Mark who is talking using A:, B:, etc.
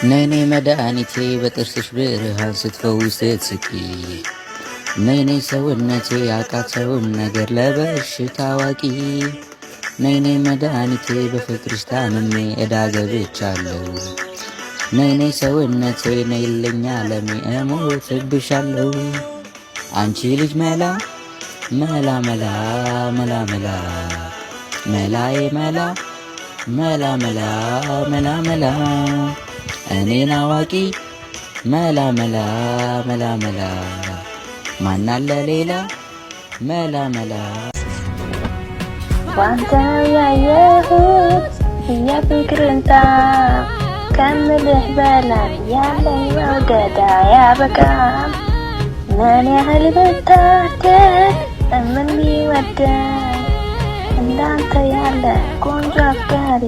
A: ነይ ነይ መድኃኒቴ በጥርስሽ ብርሃን ስትፈውስ ስትስቂ ነይ ነይ ሰውነቴ ያቃተውን ነገር ለበሽታ አዋቂ ነይ ነይ መድኃኒቴ በፍቅርሽ ታምሜ ዕዳ ገብቻለሁ ነይ ነይ ሰውነቴ ነይልኝ ዓለሜ እሞትብሻለሁ አንቺ ልጅ መላ መላ መላ መላ መላ መላዬ መላ መላ መላ መላ መላ እኔን አዋቂ መላ መላ መላ መላ ማናለ ሌላ መላ መላ
B: ባንተ ያየሁት የፍቅርን ጣዕም ከምልህ በላይ ያለኝ መውደድ አያበቃም። ምን ያህል ብታደል ምን ቢወደድ እንዳንተ ያለ ቆንጆ አፍቃሪ